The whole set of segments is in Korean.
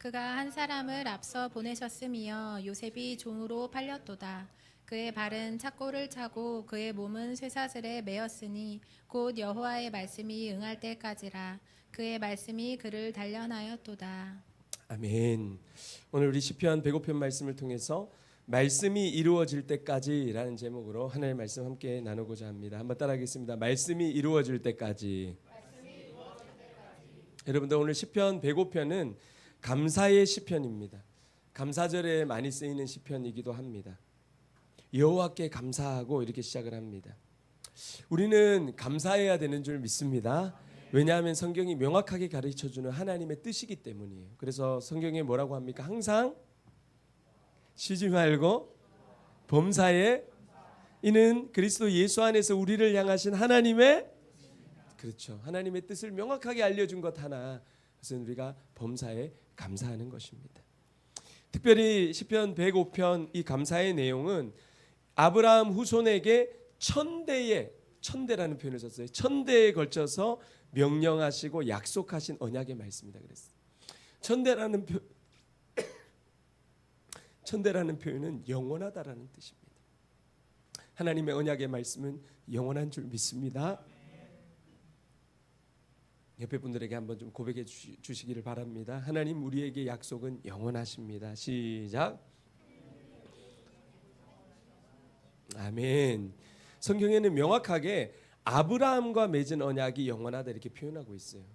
그가 한 사람을 앞서 보내셨으며 요셉이 종으로 팔렸도다. 그의 발은 착고를 차고 그의 몸은 쇠사슬에 매었으니 곧 여호와의 말씀이 응할 때까지라. 그의 말씀이 그를 단련하였도다. 아멘. 오늘 우리 시편 105편 말씀을 통해서 말씀이 이루어질 때까지라는 제목으로 하나님의 말씀 함께 나누고자 합니다. 한번 따라하겠습니다. 말씀이 이루어질 때까지. 여러분들 오늘 시편 105편은 감사의 시편입니다. 감사절에 많이 쓰이는 시편이기도 합니다. 여호와께 감사하고 이렇게 시작을 합니다. 우리는 감사해야 되는 줄 믿습니다. 왜냐하면 성경이 명확하게 가르쳐주는 하나님의 뜻이기 때문이에요. 그래서 성경에 뭐라고 합니까? 항상 쉬지 말고 범사에 이는 그리스도 예수 안에서 우리를 향하신 하나님의 그렇죠. 하나님의 뜻을 명확하게 알려준 것 하나, 그것은 우리가 범사에 감사하는 것입니다. 특별히 시편 105편 이 감사의 내용은 아브라함 후손에게 천대라는 표현을 썼어요. 천대에 걸쳐서 명령하시고 약속하신 언약의 말씀이다 그랬어요. 천대라는 표현은 영원하다라는 뜻입니다. 하나님의 언약의 말씀은 영원한 줄 믿습니다. 옆에 분들에게 한번 좀 고백해 주시기를 바랍니다. 하나님 우리에게 약속은 영원하십니다. 시작. 아멘. 성경에는 명확하게 아브라함과 맺은 언약이 영원하다 이렇게 표현하고 있어요.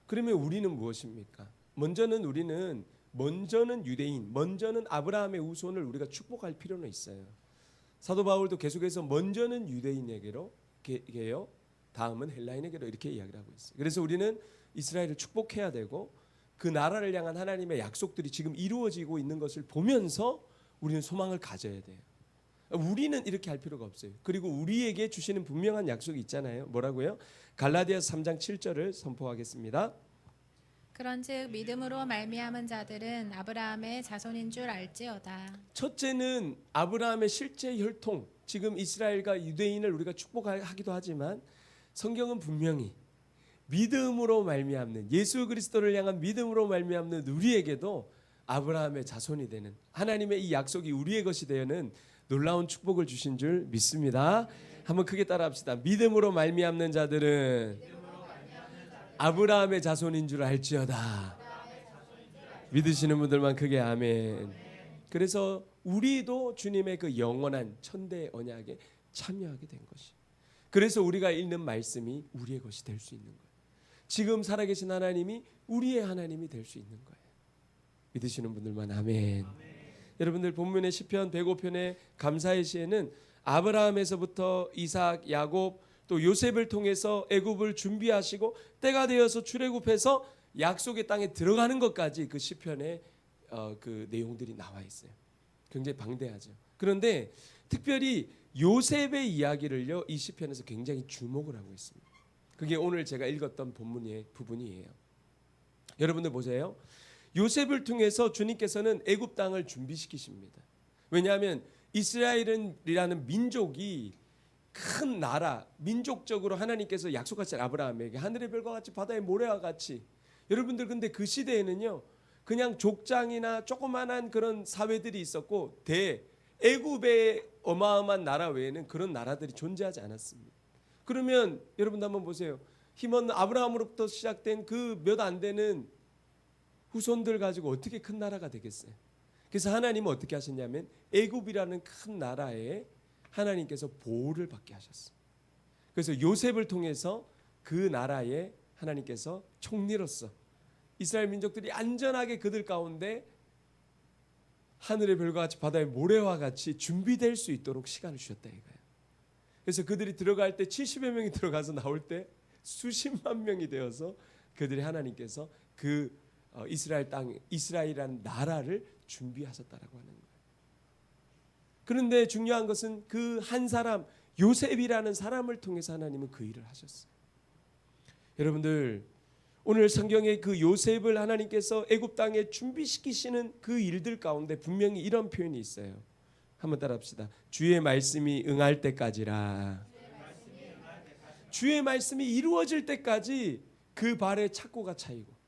그러면 우리는 무엇입니까? 먼저는 유대인, 먼저는 아브라함의 후손을 우리가 축복할 필요는 있어요. 사도 바울도 계속해서 먼저는 유대인에게로 게요, 다음은 헬라인에게로 이렇게 이야기를 하고 있어요. 그래서 우리는 이스라엘을 축복해야 되고 그 나라를 향한 하나님의 약속들이 지금 이루어지고 있는 것을 보면서 우리는 소망을 가져야 돼요. 우리는 이렇게 할 필요가 없어요. 그리고 우리에게 주시는 분명한 약속이 있잖아요. 뭐라고요? 갈라디아서 3장 7절을 선포하겠습니다. 그런즉 믿음으로 말미암은 자들은 아브라함의 자손인 줄 알지어다. 첫째는 아브라함의 실제 혈통, 지금 이스라엘과 유대인을 우리가 축복하기도 하지만 성경은 분명히 믿음으로 말미암는, 예수 그리스도를 향한 믿음으로 말미암는 우리에게도 아브라함의 자손이 되는 하나님의 이 약속이 우리의 것이 되는 놀라운 축복을 주신 줄 믿습니다. 한번 크게 따라합시다. 믿음으로 말미암는 자들은 아브라함의 자손인 줄 알지어다. 믿으시는 분들만 크게 아멘. 그래서 우리도 주님의 그 영원한 천대 언약에 참여하게 된 것이. 그래서 우리가 읽는 말씀이 우리의 것이 될 수 있는 거예요. 지금 살아계신 하나님이 우리의 하나님이 될 수 있는 거예요. 믿으시는 분들만 아멘. 여러분들 본문의 시편 105편의 감사의 시에는 아브라함에서부터 이삭, 야곱 또 요셉을 통해서 애굽을 준비하시고 때가 되어서 출애굽해서 약속의 땅에 들어가는 것까지 그 시편의 그 내용들이 나와 있어요. 굉장히 방대하죠. 그런데 특별히 요셉의 이야기를요 이 시편에서 굉장히 주목을 하고 있습니다. 그게 오늘 제가 읽었던 본문의 부분이에요. 여러분들 보세요. 요셉을 통해서 주님께서는 애굽 땅을 준비시키십니다. 왜냐하면 이스라엘이라는 민족이 큰 나라, 민족적으로 하나님께서 약속하신 아브라함에게 하늘의 별과 같이 바다의 모래와 같이, 여러분들 근데 그 시대에는요 그냥 족장이나 조그만한 그런 사회들이 있었고 애굽의 어마어마한 나라 외에는 그런 나라들이 존재하지 않았습니다. 그러면 여러분 한번 보세요. 힘없는 아브라함으로부터 시작된 그 몇 안 되는 후손들 가지고 어떻게 큰 나라가 되겠어요? 그래서 하나님은 어떻게 하셨냐면 애굽이라는 큰 나라에 하나님께서 보호를 받게 하셨어요. 그래서 요셉을 통해서 그 나라에 하나님께서 총리로서 이스라엘 민족들이 안전하게 그들 가운데 하늘의 별과 같이 바다의 모래와 같이 준비될 수 있도록 시간을 주셨다 이거예요. 그래서 그들이 들어갈 때 70여 명이 들어가서 나올 때 수십만 명이 되어서 그들이 하나님께서 그 이스라엘 땅, 이스라엘이라는 나라를 준비하셨다라고 하는 거예요. 그런데 중요한 것은 그 한 사람 요셉이라는 사람을 통해서 하나님은 그 일을 하셨어요. 여러분들 오늘 성경의 그 요셉을 하나님께서 애굽 땅에 준비시키시는 그 일들 가운데 분명히 이런 표현이 있어요. 한번 따라합시다. 주의 말씀이 응할 때까지라. 주의 말씀이 이루어질 때까지 그 발에 착고가 차이고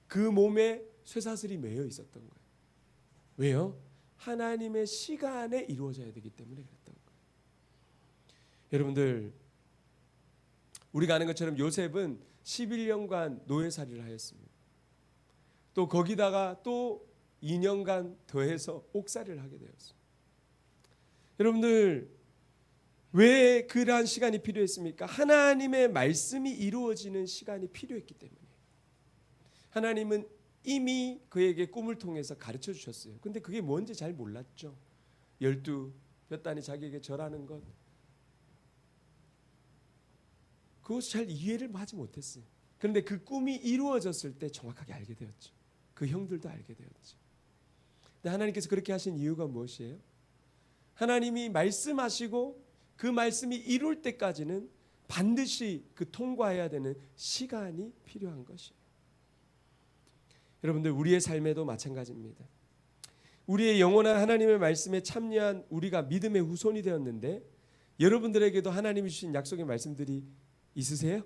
그 몸에 쇠사슬이 매여 있었던 거예요. 왜요? 하나님의 시간에 이루어져야 되기 때문에 그랬던 거예요. 여러분들, 우리가 아는 것처럼 요셉은 11년간 노예살이를 하였습니다. 또 거기다가 또 2년간 더해서 옥살이를 하게 되었습니다. 여러분들, 왜 그러한 시간이 필요했습니까? 하나님의 말씀이 이루어지는 시간이 필요했기 때문에. 하나님은 이미 그에게 꿈을 통해서 가르쳐 주셨어요. 근데 그게 뭔지 잘 몰랐죠. 12 볕단이 자기에게 절하는 것, 그것을 잘 이해를 하지 못했어요. 그런데 그 꿈이 이루어졌을 때 정확하게 알게 되었죠. 그 형들도 알게 되었죠. 근데 하나님께서 그렇게 하신 이유가 무엇이에요? 하나님이 말씀하시고 그 말씀이 이룰 때까지는 반드시 그 통과해야 되는 시간이 필요한 것이에요. 여러분들, 우리의 삶에도 마찬가지입니다. 우리의 영원한 하나님의 말씀에 참여한 우리가 믿음의 후손이 되었는데, 여러분들에게도 하나님이 주신 약속의 말씀들이 있으세요?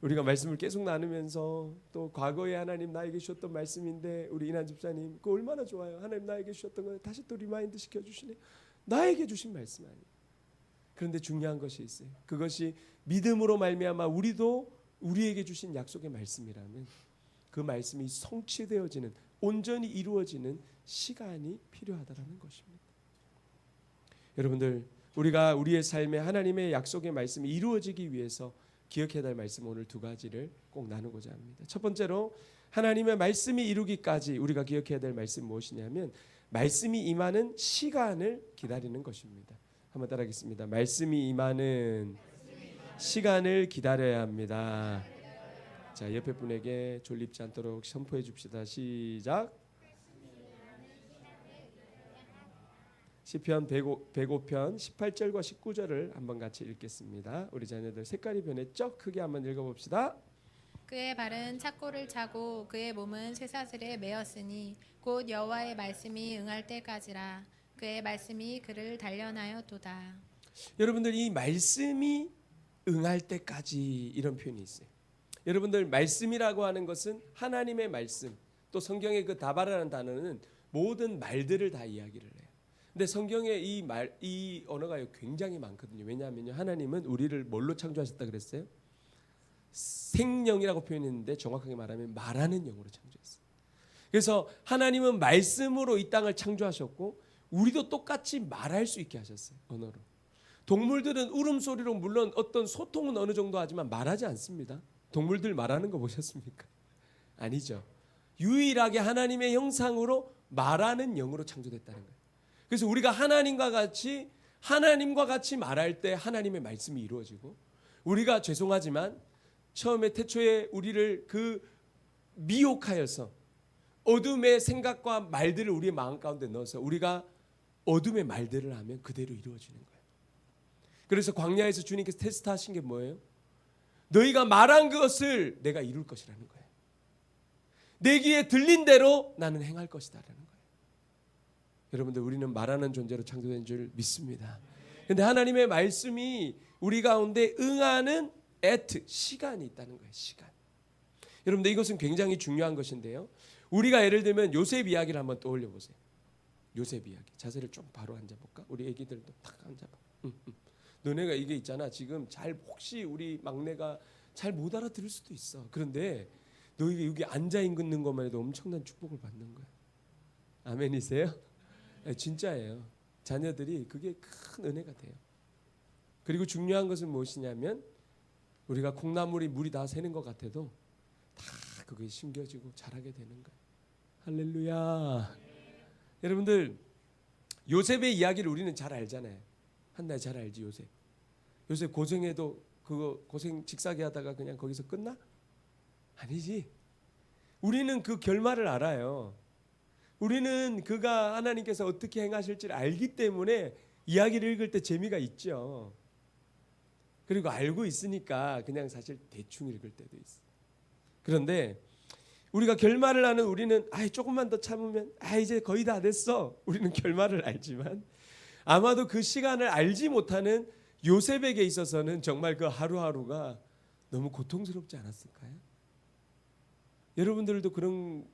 우리가 말씀을 계속 나누면서 또 과거에 하나님 나에게 주셨던 말씀인데, 우리 이난 집사님 그거 얼마나 좋아요. 하나님 나에게 주셨던 걸 다시 또 리마인드 시켜주시네. 나에게 주신 말씀 아니에요. 그런데 중요한 것이 있어요. 그것이 믿음으로 말미암아 우리도 우리에게 주신 약속의 말씀이라면 그 말씀이 성취되어지는, 온전히 이루어지는 시간이 필요하다라는 것입니다. 여러분들, 우리가 우리의 삶에 하나님의 약속의 말씀이 이루어지기 위해서 기억해야 될 말씀, 오늘 두 가지를 꼭 나누고자 합니다. 첫 번째로, 하나님의 말씀이 이루기까지 우리가 기억해야 될 말씀 무엇이냐면, 말씀이 임하는 시간을 기다리는 것입니다. 한번 따라하겠습니다. 말씀이 임하는 시간을 기다려야 합니다. 자, 옆에 분에게 졸립지 않도록 선포해 줍시다. 시작. 시편 105편 18절과 19절을 한번 같이 읽겠습니다. 우리 자녀들 색깔이 변했죠? 크게 한번 읽어봅시다. 그의 발은 착고를 차고 그의 몸은 쇠사슬에 매었으니 곧 여호와의 말씀이 응할 때까지라. 그의 말씀이 그를 단련하였도다. 여러분들, 이 말씀이 응할 때까지, 이런 표현이 있어요. 여러분들, 말씀이라고 하는 것은 하나님의 말씀, 또 성경의 그 다바라는 단어는 모든 말들을 다 이야기를 해요. 근데 성경에 이 언어가 굉장히 많거든요. 왜냐하면요, 하나님은 우리를 뭘로 창조하셨다 그랬어요? 생령이라고 표현했는데 정확하게 말하면 말하는 영으로 창조했어요. 그래서 하나님은 말씀으로 이 땅을 창조하셨고, 우리도 똑같이 말할 수 있게 하셨어요. 언어로. 동물들은 울음소리로, 물론 어떤 소통은 어느 정도 하지만 말하지 않습니다. 동물들 말하는 거 보셨습니까? 아니죠. 유일하게 하나님의 형상으로 말하는 영으로 창조됐다는 거예요. 그래서 우리가 하나님과 같이 말할 때 하나님의 말씀이 이루어지고, 우리가 죄송하지만 처음에 태초에 우리를 그 미혹하여서 어둠의 생각과 말들을 우리의 마음 가운데 넣어서 우리가 어둠의 말들을 하면 그대로 이루어지는 거예요. 그래서 광야에서 주님께서 테스트하신 게 뭐예요? 너희가 말한 것을 내가 이룰 것이라는 거예요. 내 귀에 들린 대로 나는 행할 것이다라는 거예요. 여러분들, 우리는 말하는 존재로 창조된 줄 믿습니다. 그런데 하나님의 말씀이 우리 가운데 응하는 시간이 있다는 거예요. 시간. 여러분들, 이것은 굉장히 중요한 것인데요. 우리가 예를 들면 요셉 이야기를 한번 떠올려 보세요. 요셉 이야기. 자세를 좀 바로 앉아볼까? 우리 애기들도 탁 앉아봐. 너네가 이게 있잖아. 지금 혹시 우리 막내가 잘 못 알아들을 수도 있어. 그런데 너희가 여기 앉아 있는 것만 해도 엄청난 축복을 받는 거야. 아멘이세요? 네, 진짜예요. 자녀들이 그게 큰 은혜가 돼요. 그리고 중요한 것은 무엇이냐면, 우리가 콩나물이 물이 다 새는 것 같아도 다 그게 심겨지고 자라게 되는 거예요. 할렐루야. 여러분들, 요셉의 이야기를 우리는 잘 알잖아요. 한나야 잘 알지. 요셉 고생해도 그거 고생 직사게 하다가 그냥 거기서 끝나? 아니지. 우리는 그 결말을 알아요. 우리는 그가 하나님께서 어떻게 행하실지를 알기 때문에 이야기를 읽을 때 재미가 있죠. 그리고 알고 있으니까 그냥 사실 대충 읽을 때도 있어. 그런데 우리가 결말을 아는 우리는 조금만 더 참으면 이제 거의 다 됐어. 우리는 결말을 알지만 아마도 그 시간을 알지 못하는 요셉에게 있어서는 정말 그 하루하루가 너무 고통스럽지 않았을까요? 여러분들도 그런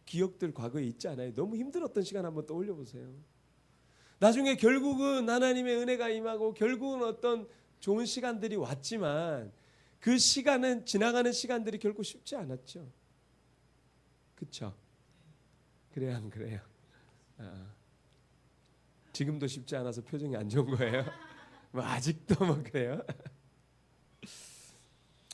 기억들 과거에 있지 않아요? 너무 힘들었던 시간 한번 떠올려 보세요. 나중에 결국은 하나님의 은혜가 임하고 결국은 어떤 좋은 시간들이 왔지만 그 시간은 지나가는 시간들이 결코 쉽지 않았죠. 그렇죠? 그래요, 안 그래요? 지금도 쉽지 않아서 표정이 안 좋은 거예요? 뭐 아직도 뭐 그래요?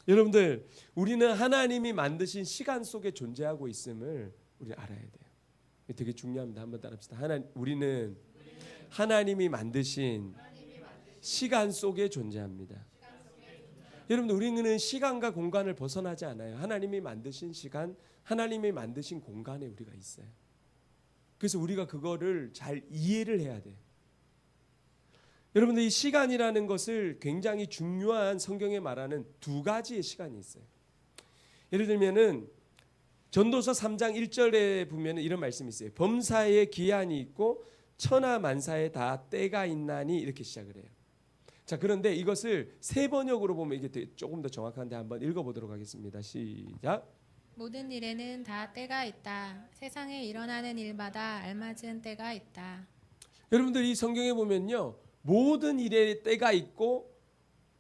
여러분들, 우리는 하나님이 만드신 시간 속에 존재하고 있음을 우리 알아야 돼요. 되게 중요합니다. 한번 따라합시다. 우리는 하나님이 만드신 시간 속에 존재합니다. 여러분들, 우리는 시간과 공간을 벗어나지 않아요. 하나님이 만드신 시간, 하나님이 만드신 공간에 우리가 있어요. 그래서 우리가 그거를 잘 이해를 해야 돼요. 여러분들, 이 시간이라는 것을 굉장히 중요한 성경에 말하는 두 가지의 시간이 있어요. 예를 들면은 전도서 3장 1절에 보면 이런 말씀이 있어요. 범사에 기한이 있고 천하 만사에 다 때가 있나니, 이렇게 시작을 해요. 자, 그런데 이것을 세 번역으로 보면 이게 조금 더 정확한데 한번 읽어보도록 하겠습니다. 시작. 모든 일에는 다 때가 있다. 세상에 일어나는 일마다 알맞은 때가 있다. 여러분들, 이 성경에 보면요, 모든 일에 때가 있고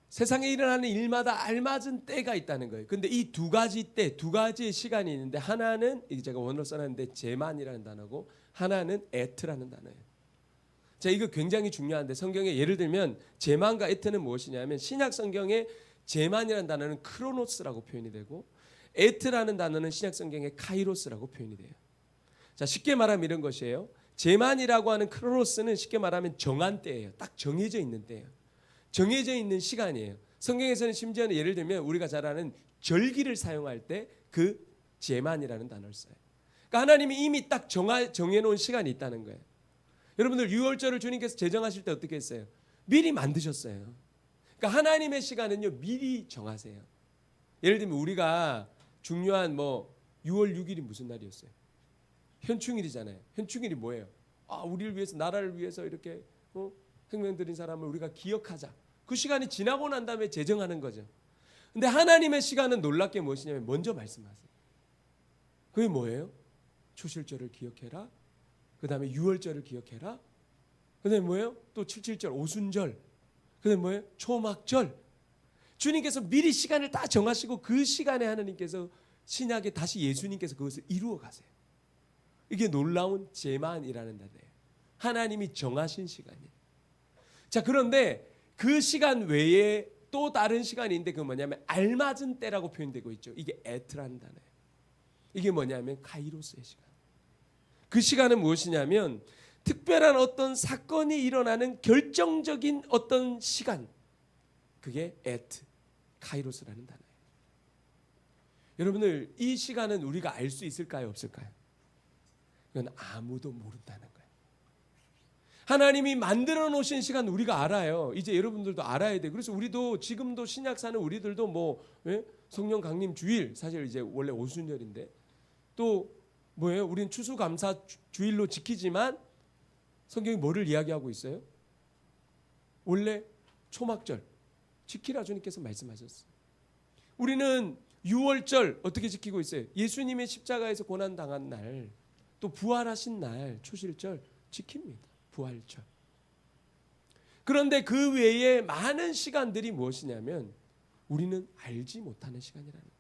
세상에 일어나는 일마다 알맞은 때가 있다는 거예요. 근데 이 두 가지 때, 두 가지의 시간이 있는데, 하나는 이게 제가 원어로 써놨는데 제만이라는 단어고, 하나는 에트라는 단어예요. 자, 이거 굉장히 중요한데, 성경에 예를 들면 제만과 에트는 무엇이냐면, 신약 성경에 제만이라는 단어는 크로노스라고 표현이 되고, 에트라는 단어는 신약 성경에 카이로스라고 표현이 돼요. 자, 쉽게 말하면 이런 것이에요. 제만이라고 하는 크로노스는 쉽게 말하면 정한 때예요. 딱 정해져 있는 때예요. 정해져 있는 시간이에요. 성경에서는 심지어는 예를 들면 우리가 잘 아는 절기를 사용할 때 그 제만이라는 단어를 써요. 그러니까 하나님이 이미 딱 정해놓은 시간이 있다는 거예요. 여러분들, 유월절을 주님께서 제정하실 때 어떻게 했어요? 미리 만드셨어요. 그러니까 하나님의 시간은요, 미리 정하세요. 예를 들면 우리가 중요한 6월 6일이 무슨 날이었어요? 현충일이잖아요. 현충일이 뭐예요? 우리를 위해서, 나라를 위해서 이렇게 생명 드린 사람을 우리가 기억하자. 그 시간이 지나고 난 다음에 제정하는 거죠. 근데 하나님의 시간은 놀랍게 무엇이냐면 먼저 말씀하세요. 그게 뭐예요? 초실절을 기억해라. 그 다음에 유월절을 기억해라. 그 다음에 뭐예요? 또 77절 오순절. 그 다음에 뭐예요? 초막절. 주님께서 미리 시간을 다 정하시고 그 시간에 하나님께서 신약에 다시 예수님께서 그것을 이루어 가세요. 이게 놀라운 제만이라는 단어예요. 하나님이 정하신 시간이에요. 자, 그런데 그 시간 외에 또 다른 시간이 있는데, 그건 뭐냐면 알맞은 때라고 표현되고 있죠. 이게 에트라는 단어예요. 이게 뭐냐면 카이로스의 시간. 그 시간은 무엇이냐면 특별한 어떤 사건이 일어나는 결정적인 어떤 시간, 그게 에트, 카이로스라는 단어예요. 여러분들, 이 시간은 우리가 알 수 있을까요, 없을까요? 이건 아무도 모른다는 거예요. 하나님이 만들어 놓으신 시간 우리가 알아요. 이제 여러분들도 알아야 돼요. 그래서 우리도 지금도 신약 사는 우리들도 성령 강림 주일, 사실 이제 원래 오순절인데, 또 뭐예요? 우리는 추수감사 주일로 지키지만 성경이 뭐를 이야기하고 있어요? 원래 초막절 지키라 주님께서 말씀하셨어요. 우리는 유월절 어떻게 지키고 있어요? 예수님의 십자가에서 고난 당한 날, 또 부활하신 날 초실절 지킵니다. 부활절. 그런데 그 외에 많은 시간들이 무엇이냐면 우리는 알지 못하는 시간이라는 거예요.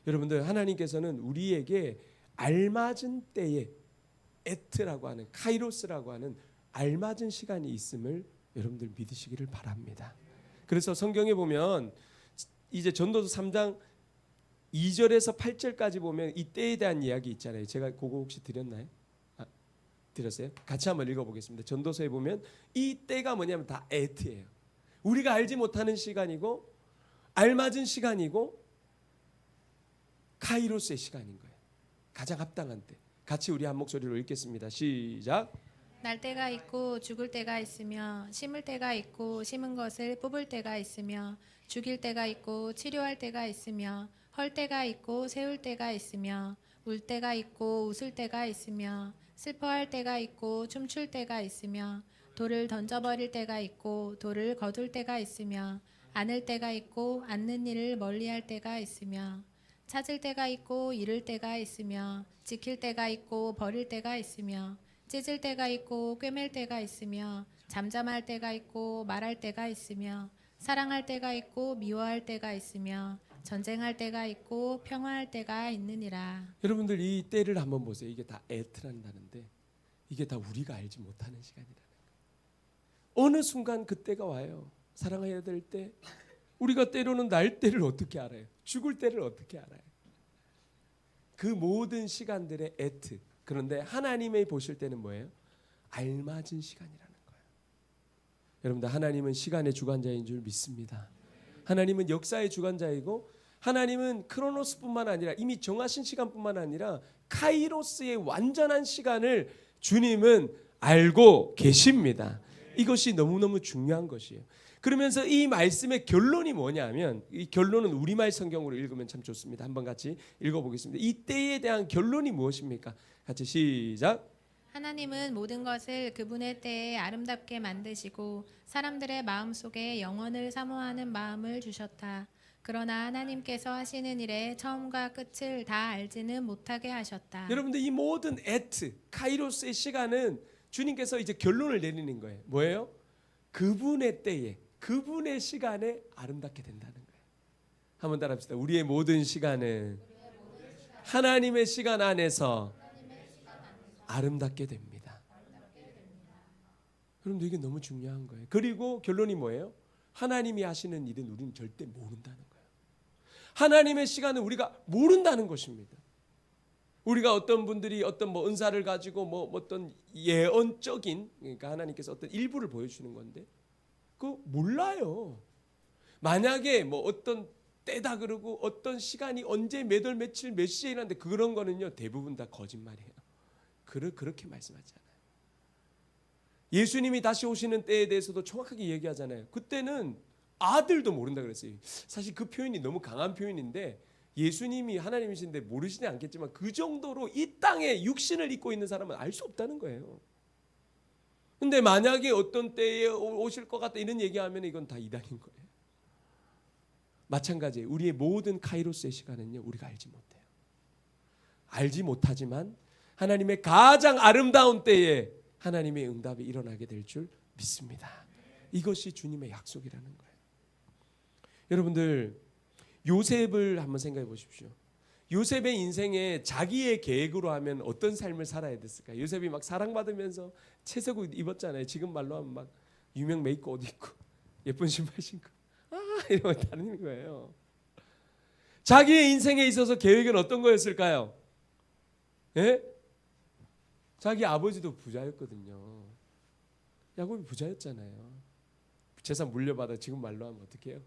여러분들, 하나님께서는 우리에게 알맞은 때에 에트라고 하는, 카이로스라고 하는 알맞은 시간이 있음을 여러분들 믿으시기를 바랍니다. 그래서 성경에 보면 이제 전도서 3장 2절에서 8절까지 보면 이 때에 대한 이야기 있잖아요. 제가 그거 혹시 드렸나요? 드렸어요? 같이 한번 읽어보겠습니다. 전도서에 보면 이 때가 뭐냐면 다 에트예요. 우리가 알지 못하는 시간이고 알맞은 시간이고 카이로스의 시간인 거예요. 가장 합당한 때. 같이 우리 한 목소리로 읽겠습니다. 시작. 날 때가 있고 죽을 때가 있으며, 심을 때가 있고 심은 것을 뽑을 때가 있으며, 죽일 때가 있고 치료할 때가 있으며, 헐 때가 있고 세울 때가 있으며, 울 때가 있고 웃을 때가 있으며, 슬퍼할 때가 있고 춤출 때가 있으며, 돌을 던져버릴 때가 있고 돌을 거둘 때가 있으며, 안을 때가 있고 않는 일을 멀리할 때가 있으며 찾을 때가 있고 잃을 때가 있으며 지킬 때가 있고 버릴 때가 있으며 찢을 때가 있고 꿰맬 때가 있으며 잠잠할 때가 있고 말할 때가 있으며 사랑할 때가 있고 미워할 때가 있으며 전쟁할 때가 있고 평화할 때가 있느니라. 여러분들 이 때를 한번 보세요. 이게 다 애트란다는데 이게 다 우리가 알지 못하는 시간이라는 거예요. 어느 순간 그때가 와요. 사랑해야 될 때. 우리가 때로는 날 때를 어떻게 알아요? 죽을 때를 어떻게 알아요? 그 모든 시간들의 애트. 그런데 하나님이 보실 때는 뭐예요? 알맞은 시간이라는 거예요. 여러분들 하나님은 시간의 주관자인 줄 믿습니다. 하나님은 역사의 주관자이고 하나님은 크로노스뿐만 아니라 이미 정하신 시간뿐만 아니라 카이로스의 완전한 시간을 주님은 알고 계십니다. 이것이 너무너무 중요한 것이에요. 그러면서 이 말씀의 결론이 뭐냐면 이 결론은 우리말 성경으로 읽으면 참 좋습니다. 한번 같이 읽어보겠습니다. 이 때에 대한 결론이 무엇입니까? 같이 시작. 하나님은 모든 것을 그분의 때에 아름답게 만드시고 사람들의 마음속에 영원을 사모하는 마음을 주셨다. 그러나 하나님께서 하시는 일의 처음과 끝을 다 알지는 못하게 하셨다. 여러분들 이 모든 에트 카이로스의 시간은 주님께서 이제 결론을 내리는 거예요. 뭐예요? 그분의 때에 그분의 시간에 아름답게 된다는 거예요. 한번 따라합시다. 우리의 모든 시간은 하나님의 시간 안에서 아름답게 됩니다. 여러분들 이게 너무 중요한 거예요. 그리고 결론이 뭐예요? 하나님이 하시는 일은 우리는 절대 모른다는 거예요. 하나님의 시간은 우리가 모른다는 것입니다. 우리가 어떤 분들이 어떤 뭐 은사를 가지고 뭐 어떤 예언적인 그러니까 하나님께서 어떤 일부를 보여주는 건데 그거 몰라요. 만약에 뭐 어떤 때다 그러고 어떤 시간이 언제 몇 월 며칠 몇 시에 일하는데 그런 거는요 대부분 다 거짓말이에요. 그렇게 말씀하지 않아요. 예수님이 다시 오시는 때에 대해서도 정확하게 얘기하잖아요. 그때는 아들도 모른다 그랬어요. 사실 그 표현이 너무 강한 표현인데 예수님이 하나님이신데 모르시지 않겠지만 그 정도로 이 땅에 육신을 입고 있는 사람은 알 수 없다는 거예요. 근데 만약에 어떤 때에 오실 것 같다 이런 얘기하면 이건 다 이단인 거예요. 마찬가지예요. 우리의 모든 카이로스의 시간은요 우리가 알지 못해요. 알지 못하지만 하나님의 가장 아름다운 때에 하나님의 응답이 일어나게 될 줄 믿습니다. 이것이 주님의 약속이라는 거예요. 여러분들 요셉을 한번 생각해 보십시오. 요셉의 인생에 자기의 계획으로 하면 어떤 삶을 살아야 됐을까요? 요셉이 막 사랑받으면서 채색 입었잖아요. 지금 말로 하면 막 유명 메이커 옷 입고 예쁜 신발 신고 이러고 다니는 거예요. 자기의 인생에 있어서 계획은 어떤 거였을까요? 예? 자기 아버지도 부자였거든요. 야곱이 부자였잖아요. 재산 물려받아 지금 말로 하면 어떻게 해요?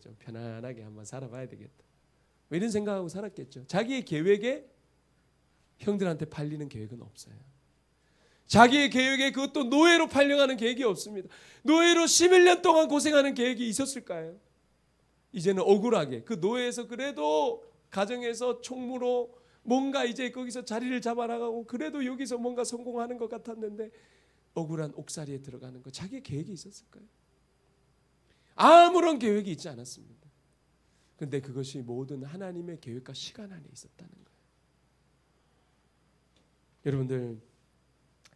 좀 편안하게 한번 살아봐야 되겠다. 뭐 이런 생각하고 살았겠죠. 자기의 계획에 형들한테 팔리는 계획은 없어요. 자기의 계획에 그것도 노예로 팔려가는 계획이 없습니다. 노예로 11년 동안 고생하는 계획이 있었을까요? 이제는 억울하게 그 노예에서 그래도 가정에서 총무로 뭔가 이제 거기서 자리를 잡아나가고 그래도 여기서 뭔가 성공하는 것 같았는데 억울한 옥살이에 들어가는 거 자기의 계획이 있었을까요? 아무런 계획이 있지 않았습니다. 그런데 그것이 모든 하나님의 계획과 시간 안에 있었다는 거예요. 여러분들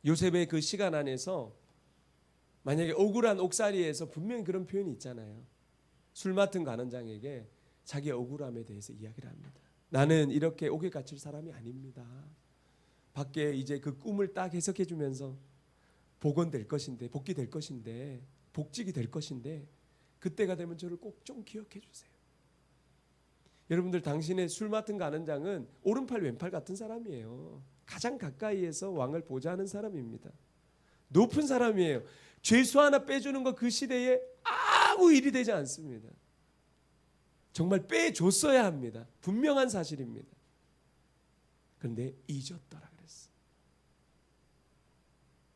요셉의 그 시간 안에서 만약에 억울한 옥살이에서 분명히 그런 표현이 있잖아요. 술 맡은 관원장에게 자기의 억울함에 대해서 이야기를 합니다. 나는 이렇게 옥에 갇힐 사람이 아닙니다. 밖에 이제 그 꿈을 딱 해석해 주면서 복원될 것인데 복귀될 것인데 복직이 될 것인데 그때가 되면 저를 꼭 좀 기억해 주세요. 여러분들 당신의 술 맡은 관원장은 오른팔 왼팔 같은 사람이에요. 가장 가까이에서 왕을 보좌하는 사람입니다. 높은 사람이에요. 죄수 하나 빼주는 거 그 시대에 아무 일이 되지 않습니다. 정말 빼줬어야 합니다. 분명한 사실입니다. 그런데 잊었더라 그랬어.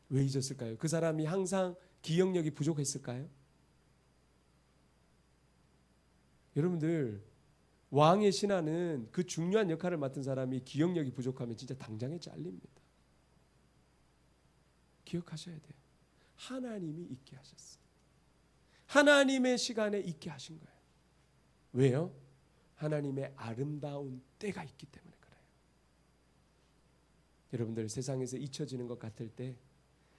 왜 잊었을까요? 그 사람이 항상 기억력이 부족했을까요? 여러분들 왕의 신하는 그 중요한 역할을 맡은 사람이 기억력이 부족하면 진짜 당장에 잘립니다. 기억하셔야 돼요. 하나님이 있게 하셨어요. 하나님의 시간에 있게 하신 거예요. 왜요? 하나님의 아름다운 때가 있기 때문에 그래요. 여러분들 세상에서 잊혀지는 것 같을 때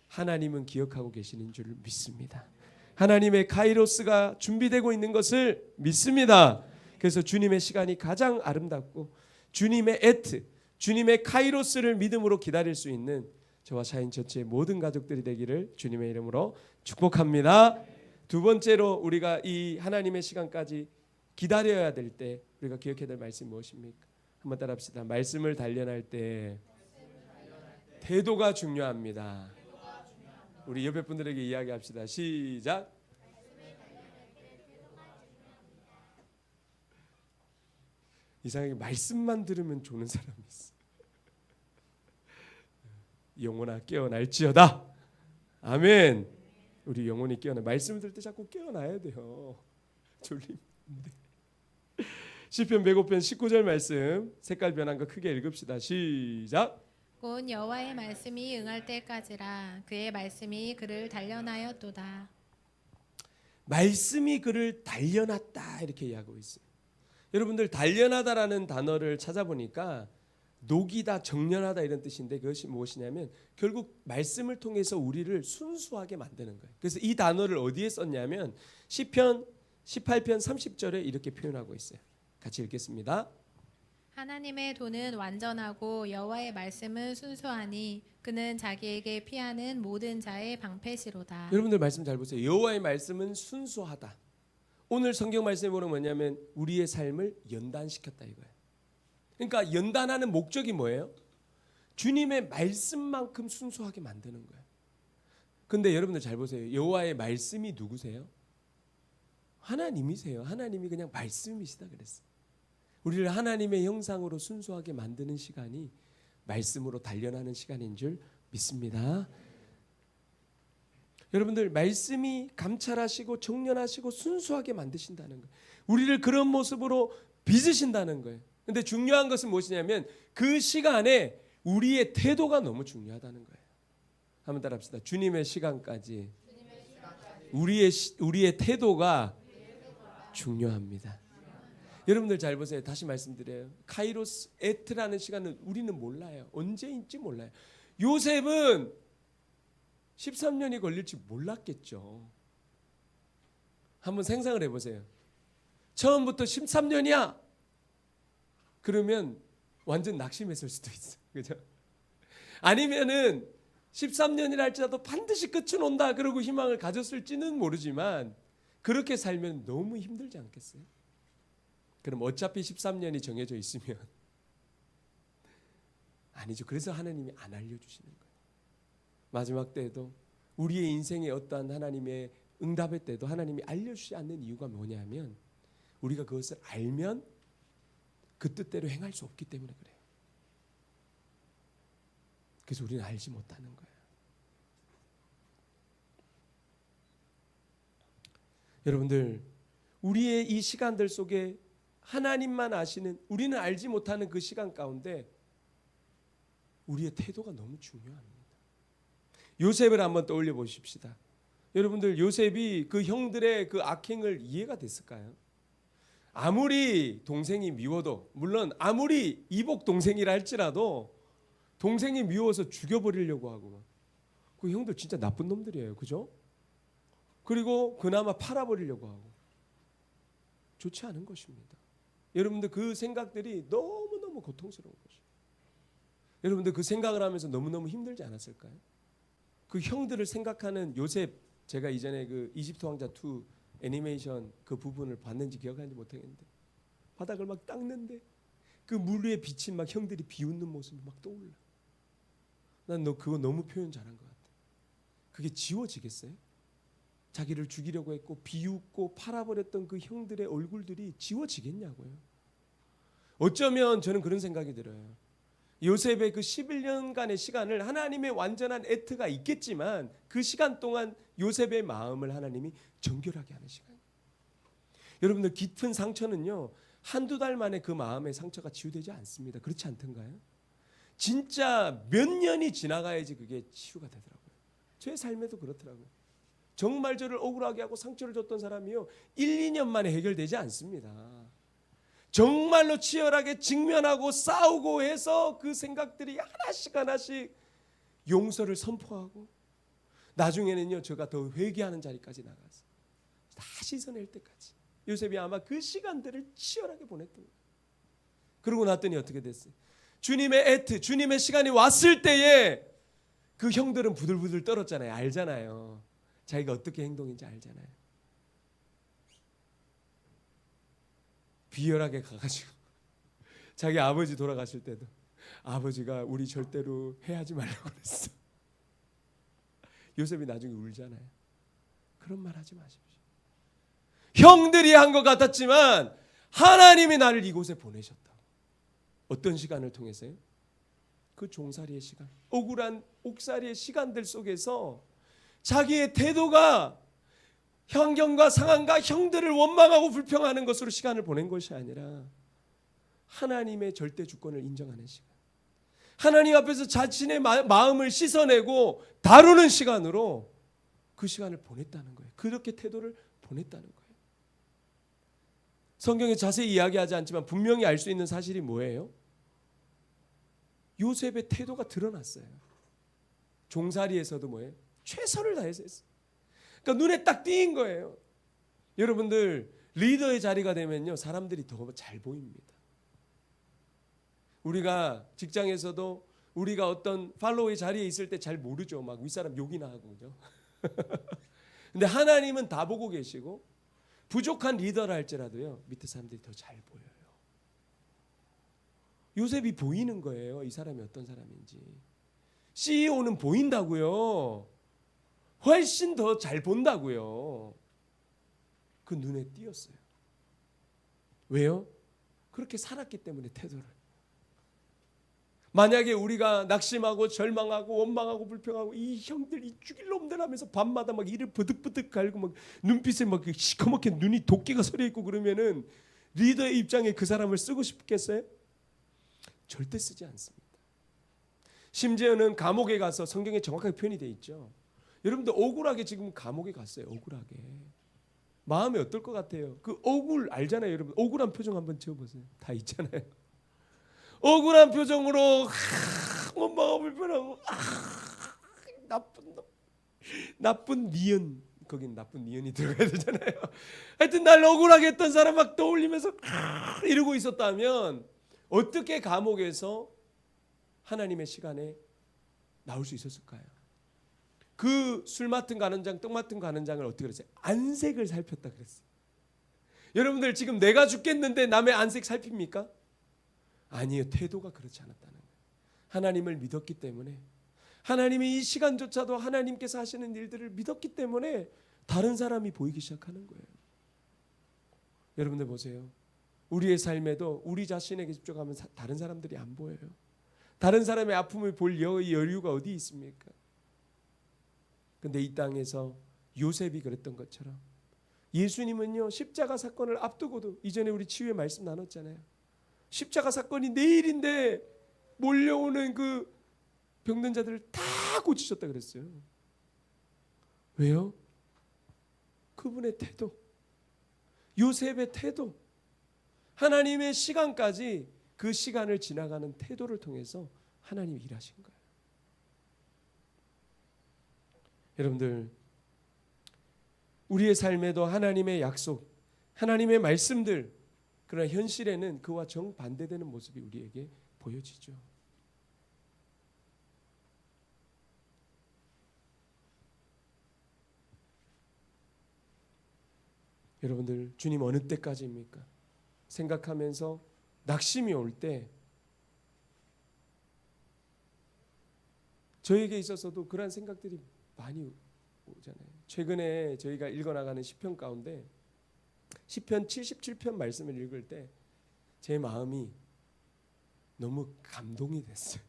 하나님은 기억하고 계시는 줄 믿습니다. 하나님의 카이로스가 준비되고 있는 것을 믿습니다. 그래서 주님의 시간이 가장 아름답고 주님의 에트, 주님의 카이로스를 믿음으로 기다릴 수 있는 저와 샤인 처치의 모든 가족들이 되기를 주님의 이름으로 축복합니다. 두 번째로 우리가 이 하나님의 시간까지 기다려야 될 때 우리가 기억해야 될 말씀이 무엇입니까? 한번 따라합시다. 말씀을 단련할 때 태도가 중요합니다. 우리 옆에 분들에게 이야기합시다. 시작. 이상하게 말씀만 들으면 좋은 사람이 있어. 영혼아 깨어날지어다. 아멘. 우리 영혼이 깨어나. 말씀을 들을 때 자꾸 깨어나야 돼요. 졸리는데. 시편 105편 19절 말씀 색깔 변한 거 크게 읽읍시다. 시작. 곧 여호와의 말씀이 응할 때까지라 그의 말씀이 그를 단련하였도다. 말씀이 그를 단련했다 이렇게 이야기하고 있어요. 여러분들 단련하다라는 단어를 찾아보니까 녹이다, 정련하다 이런 뜻인데 그것이 무엇이냐면 결국 말씀을 통해서 우리를 순수하게 만드는 거예요. 그래서 이 단어를 어디에 썼냐면 시편 18편 30절에 이렇게 표현하고 있어요. 같이 읽겠습니다. 하나님의 도는 완전하고 여호와의 말씀은 순수하니 그는 자기에게 피하는 모든 자의 방패시로다. 여러분들 말씀 잘 보세요. 여호와의 말씀은 순수하다. 오늘 성경 말씀에 보면 뭐냐면 우리의 삶을 연단시켰다 이거예요. 그러니까 연단하는 목적이 뭐예요? 주님의 말씀만큼 순수하게 만드는 거예요. 근데 여러분들 잘 보세요. 여호와의 말씀이 누구세요? 하나님이세요. 하나님이 그냥 말씀이시다 그랬어요. 우리를 하나님의 형상으로 순수하게 만드는 시간이 말씀으로 단련하는 시간인 줄 믿습니다. 여러분들 말씀이 감찰하시고 정련하시고 순수하게 만드신다는 거예요. 우리를 그런 모습으로 빚으신다는 거예요. 근데 중요한 것은 무엇이냐면 그 시간에 우리의 태도가 너무 중요하다는 거예요. 한번 따라합시다. 주님의 시간까지 우리의 태도가 중요합니다. 여러분들 잘 보세요. 다시 말씀드려요. 카이로스 에트라는 시간은 우리는 몰라요. 언제인지 몰라요. 요셉은 13년이 걸릴지 몰랐겠죠. 한번 생각을 해보세요. 처음부터 13년이야. 그러면 완전 낙심했을 수도 있어. 그죠? 아니면은 13년이라 할지라도 반드시 끝은 온다. 그러고 희망을 가졌을지는 모르지만 그렇게 살면 너무 힘들지 않겠어요? 그럼 어차피 13년이 정해져 있으면 아니죠. 그래서 하나님이 안 알려주시는 거예요. 마지막 때에도 우리의 인생의 어떠한 하나님의 응답의 때도 하나님이 알려주지 않는 이유가 뭐냐면 우리가 그것을 알면 그 뜻대로 행할 수 없기 때문에 그래요. 그래서 우리는 알지 못하는 거예요. 여러분들 우리의 이 시간들 속에 하나님만 아시는 우리는 알지 못하는 그 시간 가운데 우리의 태도가 너무 중요합니다. 요셉을 한번 떠올려 보십시다. 여러분들 요셉이 그 형들의 그 악행을 이해가 됐을까요? 아무리 동생이 미워도 물론 아무리 이복 동생이라 할지라도 동생이 미워서 죽여버리려고 하고 그 형들 진짜 나쁜 놈들이에요. 그죠? 그리고 그나마 팔아버리려고 하고 좋지 않은 것입니다. 여러분들 그 생각들이 너무너무 고통스러운 것이에요. 여러분들 그 생각을 하면서 너무너무 힘들지 않았을까요? 그 형들을 생각하는 요셉 제가 이전에 그 이집트 왕자 2 애니메이션 그 부분을 봤는지 기억하는지 못하겠는데 바닥을 막 닦는데 그 물 위에 비친 막 형들이 비웃는 모습이 막 떠올라. 난 너 그거 너무 표현 잘한 것 같아. 그게 지워지겠어요? 자기를 죽이려고 했고 비웃고 팔아버렸던 그 형들의 얼굴들이 지워지겠냐고요. 어쩌면 저는 그런 생각이 들어요. 요셉의 그 11년간의 시간을 하나님의 완전한 애트가 있겠지만 그 시간 동안 요셉의 마음을 하나님이 정결하게 하는 시간. 여러분들 깊은 상처는요 한두 달 만에 그 마음의 상처가 치유되지 않습니다. 그렇지 않던가요? 진짜 몇 년이 지나가야지 그게 치유가 되더라고요. 제 삶에도 그렇더라고요. 정말 저를 억울하게 하고 상처를 줬던 사람이요 1, 2년 만에 해결되지 않습니다. 정말로 치열하게 직면하고 싸우고 해서 그 생각들이 하나씩 용서를 선포하고 나중에는요 제가 더 회개하는 자리까지 나가서 다 씻어낼 때까지 요셉이 아마 그 시간들을 치열하게 보냈던 거예요. 그러고 났더니 어떻게 됐어요? 주님의 애트, 주님의 시간이 왔을 때에 그 형들은 부들부들 떨었잖아요. 알잖아요. 자기가 어떻게 행동인지 알잖아요. 비열하게 가가지고 자기 아버지 돌아가실 때도 아버지가 우리 절대로 해하지 말라고 그랬어. 요셉이 나중에 울잖아요. 그런 말 하지 마십시오. 형들이 한 것 같았지만 하나님이 나를 이곳에 보내셨다. 어떤 시간을 통해서요? 그 종살이의 시간, 억울한 옥살이의 시간들 속에서 자기의 태도가 환경과 상황과 형들을 원망하고 불평하는 것으로 시간을 보낸 것이 아니라 하나님의 절대 주권을 인정하는 시간, 하나님 앞에서 자신의 마음을 씻어내고 다루는 시간으로 그 시간을 보냈다는 거예요. 그렇게 태도를 보냈다는 거예요. 성경에 자세히 이야기하지 않지만 분명히 알 수 있는 사실이 뭐예요? 요셉의 태도가 드러났어요. 종살이에서도 뭐예요? 최선을 다해서 했어요. 그러니까 눈에 딱 띄인 거예요. 여러분들 리더의 자리가 되면요 사람들이 더 잘 보입니다. 우리가 직장에서도 우리가 어떤 팔로우의 자리에 있을 때 잘 모르죠. 막 윗사람 욕이나 하고 그죠. 근데 하나님은 다 보고 계시고 부족한 리더라 할지라도요 밑에 사람들이 더 잘 보여요. 요셉이 보이는 거예요. 이 사람이 어떤 사람인지. CEO는 보인다고요. 훨씬 더 잘 본다고요. 그 눈에 띄었어요. 왜요? 그렇게 살았기 때문에 태도를. 만약에 우리가 낙심하고 절망하고 원망하고 불평하고 이 형들 이 죽일 놈들 하면서 밤마다 막 이를 버득버득 갈고 막 눈빛에 막 시커멓게 눈이 도끼가 서려 있고 그러면은 리더의 입장에 그 사람을 쓰고 싶겠어요? 절대 쓰지 않습니다. 심지어는 감옥에 가서 성경에 정확하게 표현이 되어 있죠. 여러분들 억울하게 지금 감옥에 갔어요. 억울하게. 마음이 어떨 것 같아요? 그 억울 알잖아요. 여러분 억울한 표정 한번 지어보세요. 다 있잖아요. 억울한 표정으로 엄마가 불편하고 나쁜 놈, 나쁜 니은, 거긴 나쁜 니은이 들어가야 되잖아요. 하여튼 날 억울하게 했던 사람 막 떠올리면서 이러고 있었다면 어떻게 감옥에서 하나님의 시간에 나올 수 있었을까요? 그 술 맡은 가는 장, 떡 맡은 가는 장을 어떻게 그랬어요? 안색을 살폈다 그랬어요. 여러분들 지금 내가 죽겠는데 남의 안색 살핍니까? 아니에요. 태도가 그렇지 않았다는 거예요. 하나님을 믿었기 때문에, 하나님이 이 시간조차도 하나님께서 하시는 일들을 믿었기 때문에 다른 사람이 보이기 시작하는 거예요. 여러분들 보세요. 우리의 삶에도 우리 자신에게 집중하면 다른 사람들이 안 보여요. 다른 사람의 아픔을 볼 여유가 어디 있습니까? 근데 이 땅에서 요셉이 그랬던 것처럼 예수님은요 십자가 사건을 앞두고도, 이전에 우리 치유의 말씀 나눴잖아요. 십자가 사건이 내일인데 몰려오는 그 병든 자들을 다 고치셨다 그랬어요. 왜요? 그분의 태도, 요셉의 태도, 하나님의 시간까지 그 시간을 지나가는 태도를 통해서 하나님이 일하신 거예요. 여러분들 우리의 삶에도 하나님의 약속, 하나님의 말씀들, 그러나 현실에는 그와 정반대되는 모습이 우리에게 보여지죠. 여러분들 주님 어느 때까지입니까? 생각하면서 낙심이 올 때 저에게 있어서도 그런 생각들이 많이 오잖아요. 최근에 저희가 읽어나가는 시편 가운데 시편 77편 말씀을 읽을 때 제 마음이 너무 감동이 됐어요.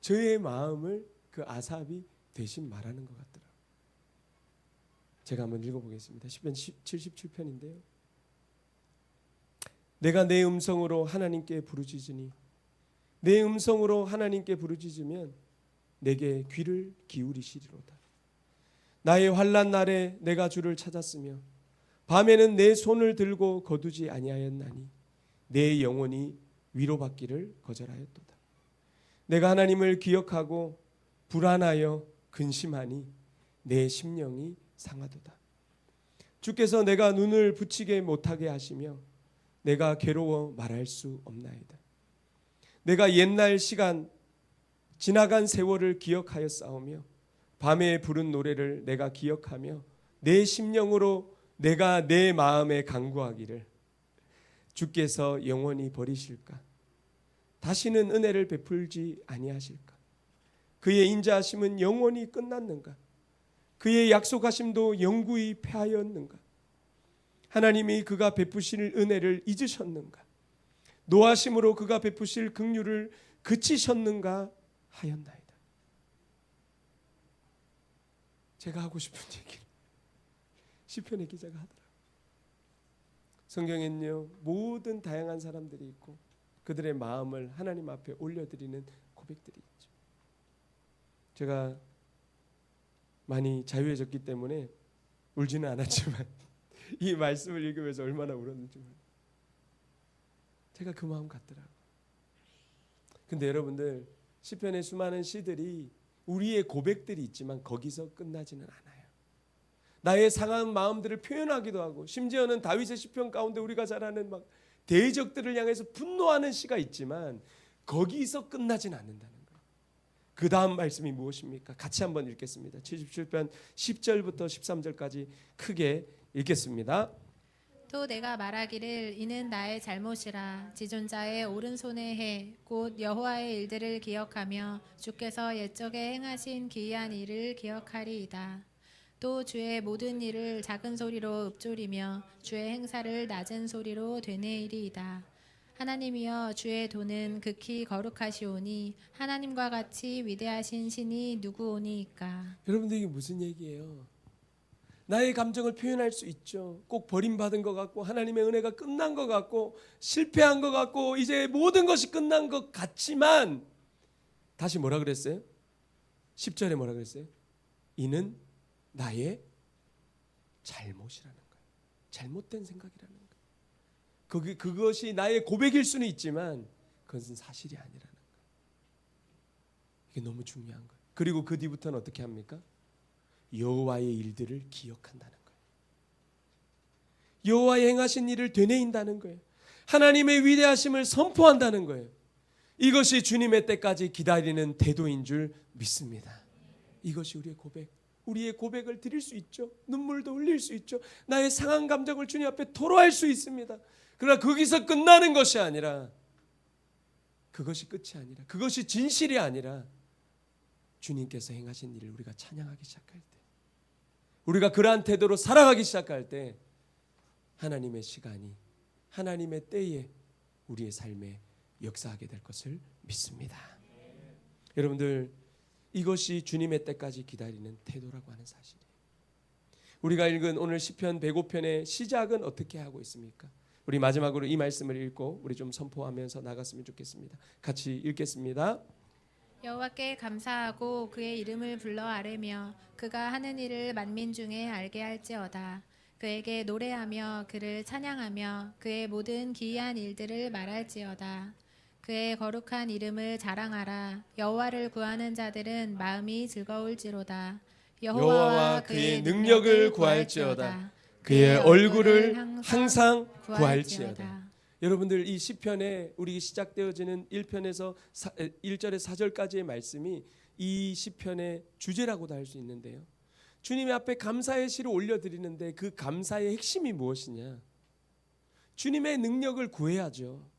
저의 마음을 그 아삽이 대신 말하는 것 같더라고요. 제가 한번 읽어보겠습니다. 시편 77편인데요. 내가 내 음성으로 하나님께 부르짖으니, 내 음성으로 하나님께 부르짖으면 내게 귀를 기울이시리로다. 나의 환난 날에 내가 주를 찾았으며 밤에는 내 손을 들고 거두지 아니하였나니 내 영혼이 위로받기를 거절하였도다. 내가 하나님을 기억하고 불안하여 근심하니 내 심령이 상하도다. 주께서 내가 눈을 붙이게 못하게 하시며 내가 괴로워 말할 수 없나이다. 내가 옛날 시간 지나간 세월을 기억하여 싸우며 밤에 부른 노래를 내가 기억하며 내 심령으로 내가 내 마음에 간구하기를 주께서 영원히 버리실까? 다시는 은혜를 베풀지 아니하실까? 그의 인자하심은 영원히 끝났는가? 그의 약속하심도 영구히 패하였는가? 하나님이 그가 베푸실 은혜를 잊으셨는가? 노하심으로 그가 베푸실 긍휼을 그치셨는가 하였나이다. 제가 하고 싶은 얘기를 시편의 기자가 하더라고요. 성경에는요, 모든 다양한 사람들이 있고 그들의 마음을 하나님 앞에 올려드리는 고백들이 있죠. 제가 많이 자유해졌기 때문에 울지는 않았지만 이 말씀을 읽으면서 얼마나 울었는지 몰라요. 제가 그 마음 같더라고요. 근데 여러분들, 시편의 수많은 시들이 우리의 고백들이 있지만 거기서 끝나지는 않아요. 나의 상한 마음들을 표현하기도 하고, 심지어는 다윗의 시편 가운데 우리가 잘 아는 막 대적들을 향해서 분노하는 시가 있지만 거기서 끝나진 않는다는 거예요. 그 다음 말씀이 무엇입니까? 같이 한번 읽겠습니다. 77편 10절부터 13절까지 크게 읽겠습니다. 또 내가 말하기를 이는 나의 잘못이라 지존자의 오른손의 해 곧 여호와의 일들을 기억하며 주께서 옛적에 행하신 기이한 일을 기억하리이다. 또 주의 모든 일을 작은 소리로 읊조리며 주의 행사를 낮은 소리로 되뇌이리이다. 하나님이여 주의 도는 극히 거룩하시오니 하나님과 같이 위대하신 신이 누구오니이까. 여러분들, 이게 무슨 얘기예요? 나의 감정을 표현할 수 있죠. 꼭 버림받은 것 같고 하나님의 은혜가 끝난 것 같고 실패한 것 같고 이제 모든 것이 끝난 것 같지만 다시 뭐라 그랬어요? 10절에 뭐라 그랬어요? 이는 나의 잘못이라는 거예요. 잘못된 생각이라는 거예요. 그것이 나의 고백일 수는 있지만 그것은 사실이 아니라는 거예요. 이게 너무 중요한 거예요. 그리고 그 뒤부터는 어떻게 합니까? 여호와의 일들을 기억한다는 거예요. 여호와의 행하신 일을 되뇌인다는 거예요. 하나님의 위대하심을 선포한다는 거예요. 이것이 주님의 때까지 기다리는 태도인 줄 믿습니다. 이것이 우리의 고백. 우리의 고백을 드릴 수 있죠. 눈물도 흘릴 수 있죠. 나의 상한 감정을 주님 앞에 토로할 수 있습니다. 그러나 거기서 끝나는 것이 아니라, 그것이 끝이 아니라, 그것이 진실이 아니라 주님께서 행하신 일을 우리가 찬양하기 시작할 때, 우리가 그러한 태도로 살아가기 시작할 때 하나님의 시간이, 하나님의 때에 우리의 삶에 역사하게 될 것을 믿습니다. 여러분들, 이것이 주님의 때까지 기다리는 태도라고 하는 사실이에요. 우리가 읽은 오늘 시편 105편의 시작은 어떻게 하고 있습니까? 우리 마지막으로 이 말씀을 읽고 우리 좀 선포하면서 나갔으면 좋겠습니다. 같이 읽겠습니다. 여호와께 감사하고 그의 이름을 불러 아뢰며 그가 하는 일을 만민 중에 알게 할지어다. 그에게 노래하며 그를 찬양하며 그의 모든 기이한 일들을 말할지어다. 그의 거룩한 이름을 자랑하라. 여호와를 구하는 자들은 마음이 즐거울지로다. 여호와와 그의 능력을 구할지어다. 그의 얼굴을 항상 구할지어다. 여러분들, 이 시편에 우리 시작되어지는 1편에서 1절에 4절까지의 말씀이 이 시편의 주제라고도 할 수 있는데요. 주님의 앞에 감사의 시를 올려드리는데 그 감사의 핵심이 무엇이냐? 주님의 능력을 구해야죠.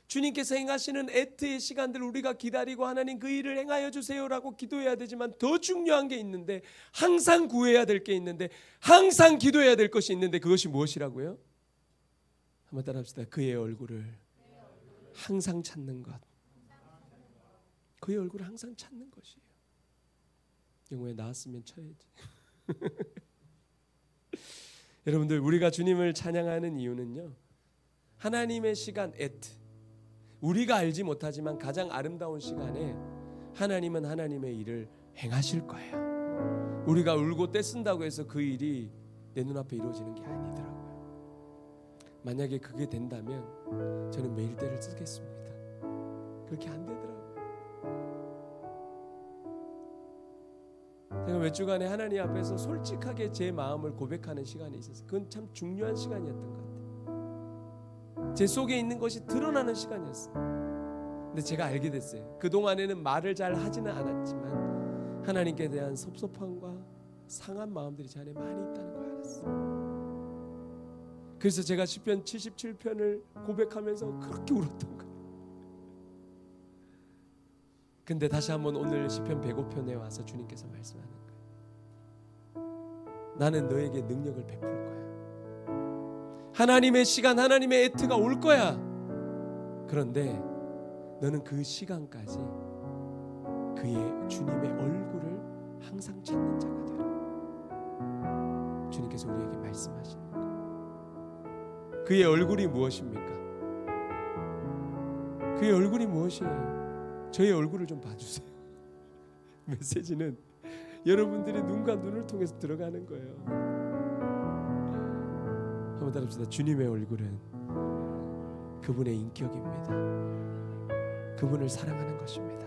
주님께서 행하시는 애트의 시간들 우리가 기다리고 하나님 그 일을 행하여 주세요라고 기도해야 되지만 더 중요한 게 있는데, 항상 구해야 될 게 있는데, 항상 기도해야 될 것이 있는데, 그것이 무엇이라고요? 한번 따라합시다. 그의 얼굴을 항상 찾는 것. 그의 얼굴을 항상 찾는 것이에요. 영어에 나왔으면 쳐야지. 여러분들, 우리가 주님을 찬양하는 이유는요, 하나님의 시간 에트, 우리가 알지 못하지만 가장 아름다운 시간에 하나님은 하나님의 일을 행하실 거예요. 우리가 울고 떼쓴다고 해서 그 일이 내 눈앞에 이루어지는 게 아니더라고요. 만약에 그게 된다면 저는 매일 떼를 쓰겠습니다. 그렇게 안 되더라고요. 제가 몇 주간에 하나님 앞에서 솔직하게 제 마음을 고백하는 시간이 있었어요. 그건 참 중요한 시간이었던 것 같아요. 제 속에 있는 것이 드러나는 시간이었어요. 근데 제가 알게 됐어요. 그동안에는 말을 잘 하지는 않았지만 하나님께 대한 섭섭함과 상한 마음들이 제 안에 많이 있다는 걸 알았어요. 그래서 제가 시편 77편을 고백하면서 그렇게 울었던 거예요. 근데 다시 한번 오늘 시편 105편에 와서 주님께서 말씀하는 거예요. 나는 너에게 능력을 베풀 거야. 하나님의 시간, 하나님의 애트가 올 거야. 그런데 너는 그 시간까지 그의 주님의 얼굴을 항상 찾는 자가 되라. 주님께서 우리에게 말씀하시는 거예요. 그의 얼굴이 무엇입니까? 그의 얼굴이 무엇이에요? 저의 얼굴을 좀 봐주세요. 메시지는 여러분들의 눈과 눈을 통해서 들어가는 거예요. 한번 따라합시다. 주님의 얼굴은 그분의 인격입니다. 그분을 사랑하는 것입니다.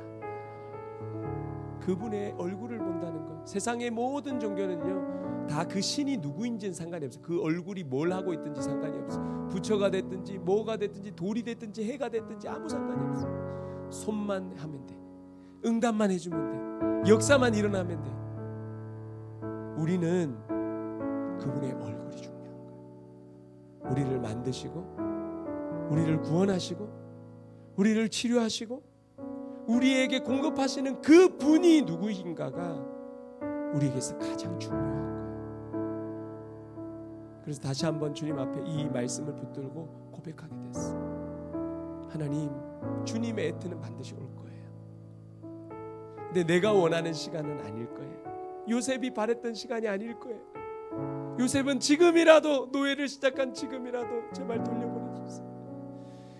그분의 얼굴을 본다는 것. 세상의 모든 종교는요 다 그 신이 누구인지는 상관이 없어요. 그 얼굴이 뭘 하고 있든지 상관이 없어요. 부처가 됐든지 뭐가 됐든지 돌이 됐든지 해가 됐든지 아무 상관이 없어요. 손만 하면 돼. 응답만 해주면 돼. 역사만 일어나면 돼. 우리는 그분의 얼굴이 중요한 거예요. 우리를 만드시고 우리를 구원하시고 우리를 치료하시고 우리에게 공급하시는 그 분이 누구인가가 우리에게서 가장 중요한 거예요. 그래서 다시 한번 주님 앞에 이 말씀을 붙들고 고백하게 됐어요. 하나님, 주님의 애트는 반드시 올 거예요. 근데 내가 원하는 시간은 아닐 거예요. 요셉이 바랬던 시간이 아닐 거예요. 요셉은 지금이라도, 노예를 시작한 지금이라도 제발 돌려보내주세요.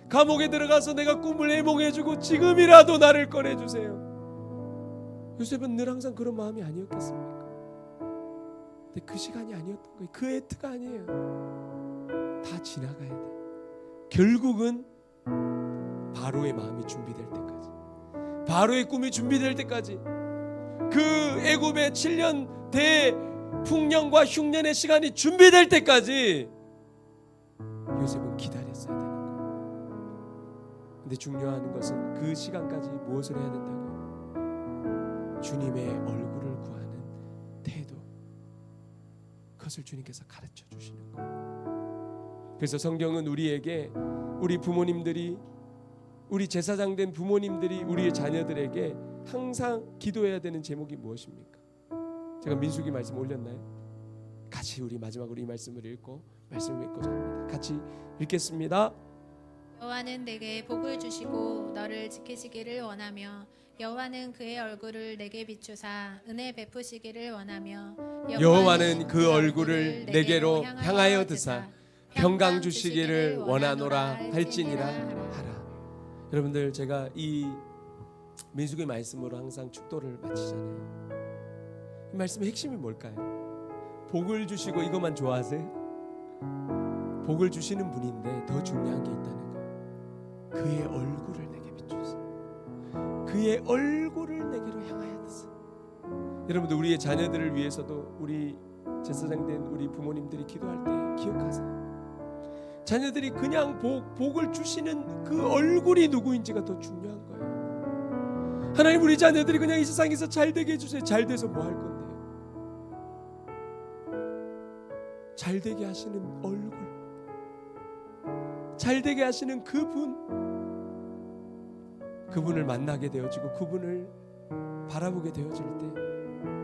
감옥에 들어가서 내가 꿈을 해몽해주고 지금이라도 나를 꺼내주세요. 요셉은 늘 항상 그런 마음이 아니었겠습니까? 근데 그 시간이 아니었던 거예요. 그 애트가 아니에요. 다 지나가야 돼. 결국은 바로의 마음이 준비될 때까지, 바로의 꿈이 준비될 때까지, 그 애굽의 7년 대풍년과 흉년의 시간이 준비될 때까지 요셉은 기다렸어야 되는 거예요. 근데 중요한 것은 그 시간까지 무엇을 해야 된다고요? 주님의 얼굴을 구하는 태도, 그것을 주님께서 가르쳐 주시는 거예요. 그래서 성경은 우리에게, 우리 부모님들이, 우리 제사장 된 부모님들이 우리의 자녀들에게 항상 기도해야 되는 제목이 무엇입니까? 제가 민수기 말씀 올렸나요? 같이 우리 마지막으로 이 말씀을 읽고 말씀을 읽고자 합니다. 같이 읽겠습니다. 여호와는 내게 복을 주시고 너를 지키시기를 원하며 여호와는 그의 얼굴을 내게 비추사 은혜 베푸시기를 원하며 여호와는 그 얼굴을 내게로 향하여 드사 평강 주시기를 원하노라 할지니라 하라. 여러분들, 제가 이 민수기 말씀으로 항상 축도를 마치잖아요. 이 말씀의 핵심이 뭘까요? 복을 주시고, 이것만 좋아하세요? 복을 주시는 분인데 더 중요한 게 있다는 거예요. 그의 얼굴을 내게 비추소서. 그의 얼굴을 내게로 향하여 드사. 여러분들, 우리의 자녀들을 위해서도 우리 제사장 된 우리 부모님들이 기도할 때 기억하세요. 자녀들이 그냥 복을 주시는 그 얼굴이 누구인지가 더 중요한 거예요. 하나님, 우리 자녀들이 그냥 이 세상에서 잘 되게 해주세요. 잘 돼서 뭐 할 건데요? 잘 되게 하시는 얼굴, 잘 되게 하시는 그분을 만나게 되어지고 그분을 바라보게 되어질 때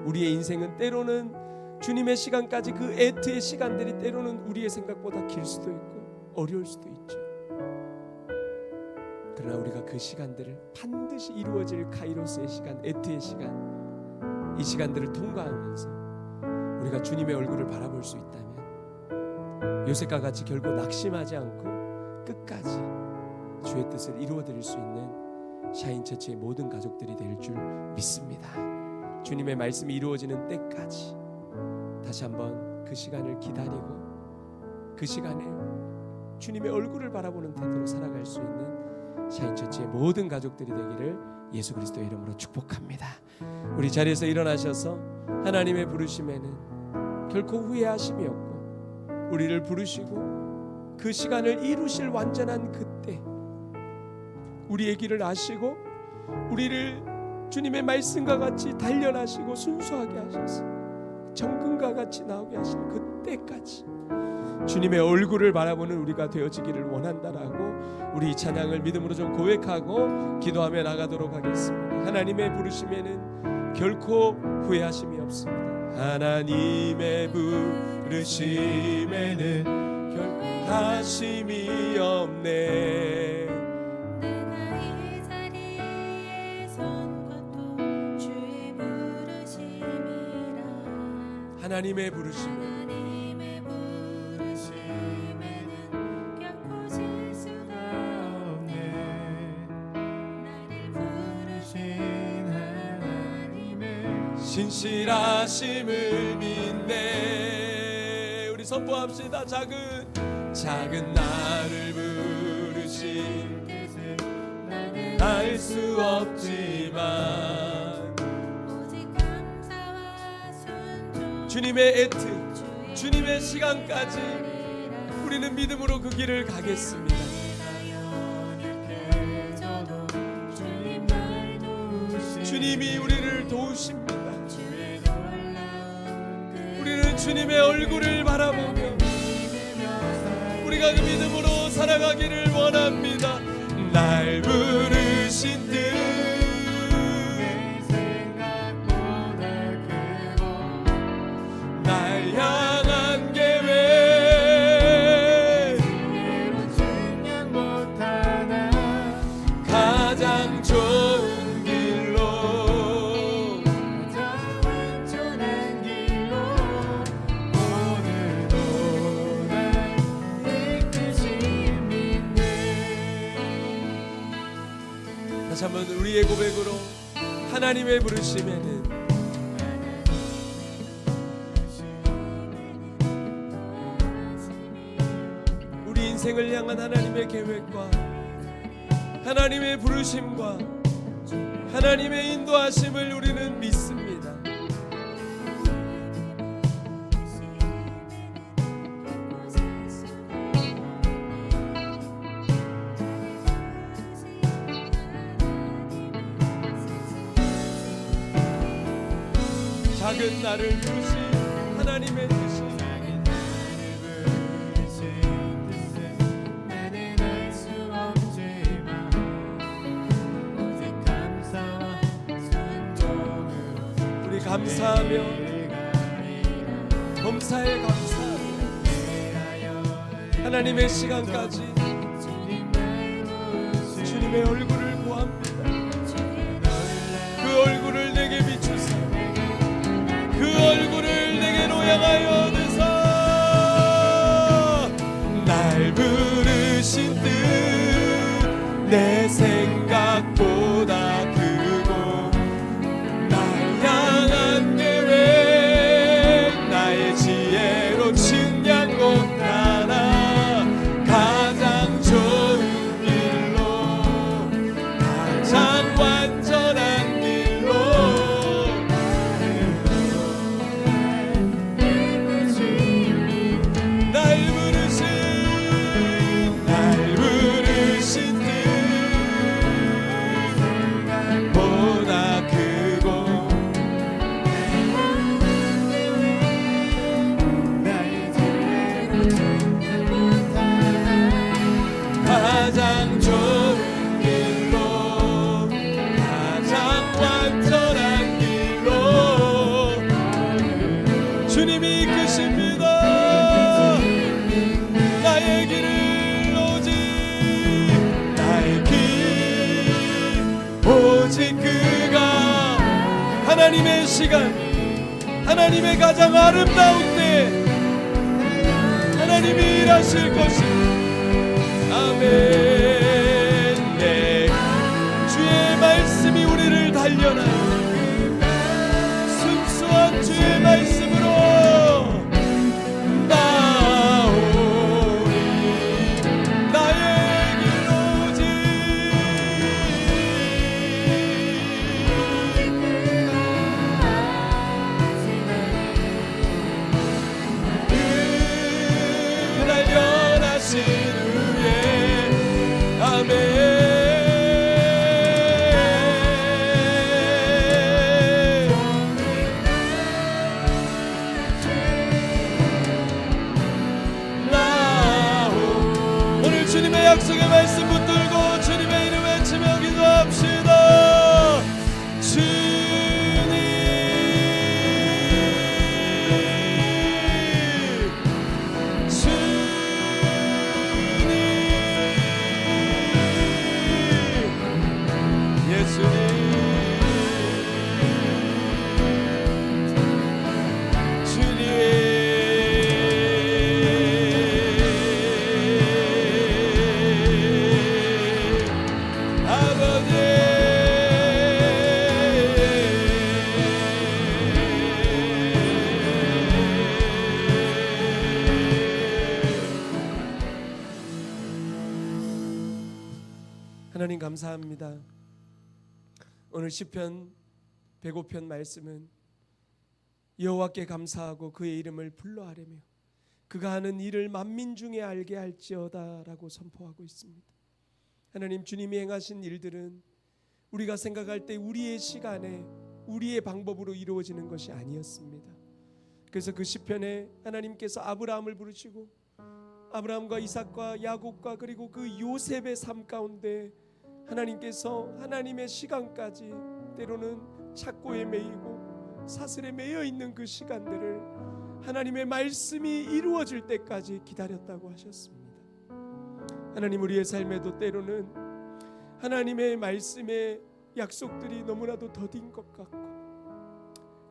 우리의 인생은 때로는 주님의 시간까지, 그 애트의 시간들이 때로는 우리의 생각보다 길 수도 있고 어려울 수도 있죠. 그러나 우리가 그 시간들을 반드시 이루어질 카이로스의 시간, 애트의 시간, 이 시간들을 통과하면서 우리가 주님의 얼굴을 바라볼 수 있다면 요셉과 같이 결국 낙심하지 않고 끝까지 주의 뜻을 이루어드릴 수 있는 샤인처치의 모든 가족들이 될 줄 믿습니다. 주님의 말씀이 이루어지는 때까지 다시 한번 그 시간을 기다리고 그 시간에 주님의 얼굴을 바라보는 태도로 살아갈 수 있는 샤인처치의 모든 가족들이 되기를 예수 그리스도의 이름으로 축복합니다. 우리 자리에서 일어나셔서 하나님의 부르심에는 결코 후회하심이 없고 우리를 부르시고 그 시간을 이루실 완전한 그때 우리의 길을 아시고 우리를 주님의 말씀과 같이 단련하시고 순수하게 하셔서 정금과 같이 나오게 하실 그때까지 주님의 얼굴을 바라보는 우리가 되어지기를 원한다라고 우리 이 찬양을 믿음으로 좀 고백하고 기도하며 나가도록 하겠습니다. 하나님의 부르심에는 결코 후회하심이 없습니다. 하나님의 부르심에는 결코 하심이 없네. 내가 이 자리에 선 것도 주의 부르심이라. 하나님의 부르심에 하나님의 부르심에는 결코 실수가 없네. 나를 부르신 하나님의 신실하심을 믿네. 우리 선포합시다. 작은 나를 부르신 뜻은 나는 알 수 없지만 오직 감사와 순종 주님의 애트 주님의 시간까지 우리는 믿음으로 그 길을 가겠습니다. 주님이 우리를 도우십니다. 우리는 주님의 얼굴을 바라보며 우리가 그 믿음으로 살아가기를 원합니다. 날 부르신 뜻 날 향한 계획 가장 좋은 길로 오늘도 날 이끄시 믿네. 다시 한번 우리의 고백으로 하나님의 부르심에는 우리 인생을 향한 하나님의 계획과 하나님의 부르심과 하나님의 인도하심을 우리는 믿습니다. 작은 나를 부르신 하나님의 뜻이 우리 감사하며 범사에 감사하며 하나님의 시간까지 주님의 얼굴을 보합니다. 그 얼굴을 내게 비추사 그 얼굴을 내게로 향하여 드사 날 부르신 뜻 내 생각보다 크고 날 향한 계획 나의 지혜로 측량 못하나 가장 좋은 길로 가장 완전한 길로 날 부르신 뜻 보다 크고 가장 좋은 길로 가장 완전한 길로 주님이 이끄십니다. 나의 길을 오직 나의 길 오직 그가 하나님의 시간 하나님의 가장 아름다운 때 하나님이 일하실 것입니다. 아멘. 네, 주의 말씀이 우리를 단련하여 하나님 감사합니다. 오늘 시편 105편 말씀은 여호와께 감사하고 그의 이름을 불러하려며 그가 하는 일을 만민 중에 알게 할지어다 라고 선포하고 있습니다. 하나님, 주님이 행하신 일들은 우리가 생각할 때 우리의 시간에 우리의 방법으로 이루어지는 것이 아니었습니다. 그래서 그 시편에 하나님께서 아브라함을 부르시고 아브라함과 이삭과 야곱과 그리고 그 요셉의 삶 가운데 하나님께서 하나님의 시간까지 때로는 착고에 매이고 사슬에 매여 있는 그 시간들을 하나님의 말씀이 이루어질 때까지 기다렸다고 하셨습니다. 하나님, 우리의 삶에도 때로는 하나님의 말씀의 약속들이 너무나도 더딘 것 같고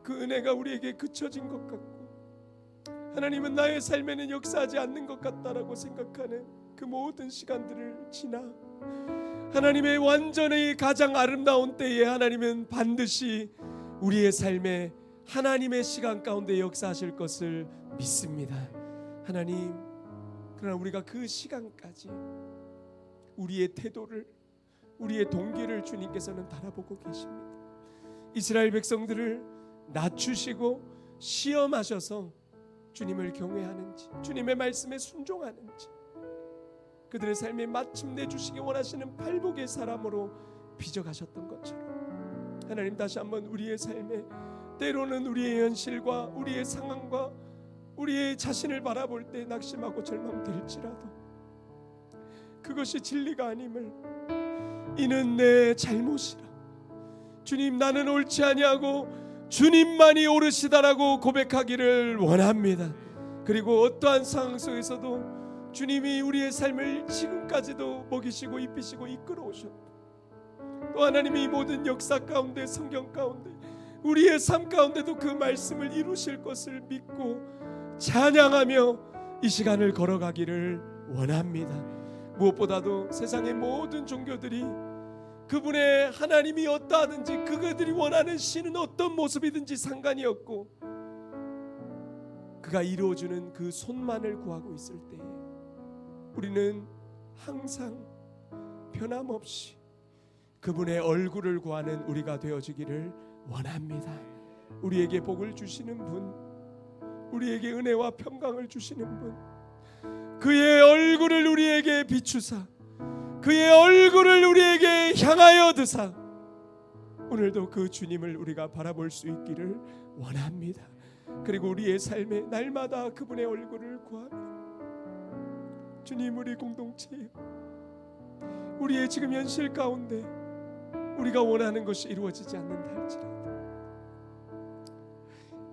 그 은혜가 우리에게 그쳐진 것 같고 하나님은 나의 삶에는 역사하지 않는 것 같다라고 생각하는 그 모든 시간들을 지나 하나님의 완전히 가장 아름다운 때에 하나님은 반드시 우리의 삶에 하나님의 시간 가운데 역사하실 것을 믿습니다. 하나님, 그러나 우리가 그 시간까지 우리의 태도를 우리의 동기를 주님께서는 바라보고 계십니다. 이스라엘 백성들을 낮추시고 시험하셔서 주님을 경외하는지 주님의 말씀에 순종하는지 그들의 삶에 마침내 주시기 원하시는 팔복의 사람으로 빚어가셨던 것처럼 하나님, 다시 한번 우리의 삶에 때로는 우리의 현실과 우리의 상황과 우리의 자신을 바라볼 때 낙심하고 절망될지라도 그것이 진리가 아님을 이는 내 잘못이라 주님 나는 옳지 아니하고 주님만이 옳으시다라고 고백하기를 원합니다. 그리고 어떠한 상황 속에서도 주님이 우리의 삶을 지금까지도 먹이시고 입히시고 이끌어 오셨고 또 하나님이 이 모든 역사 가운데 성경 가운데 우리의 삶 가운데도 그 말씀을 이루실 것을 믿고 찬양하며 이 시간을 걸어가기를 원합니다. 무엇보다도 세상의 모든 종교들이 그분의 하나님이 어떠하든지 그들이 원하는 신은 어떤 모습이든지 상관이 없고 그가 이루어주는 그 손만을 구하고 있을 때에 우리는 항상 변함없이 그분의 얼굴을 구하는 우리가 되어지기를 원합니다. 우리에게 복을 주시는 분, 우리에게 은혜와 평강을 주시는 분, 그의 얼굴을 우리에게 비추사 그의 얼굴을 우리에게 향하여 드사 오늘도 그 주님을 우리가 바라볼 수 있기를 원합니다. 그리고 우리의 삶에 날마다 그분의 얼굴을 구하며 주님, 우리 공동체에 우리의 지금 현실 가운데 우리가 원하는 것이 이루어지지 않는다 할지라도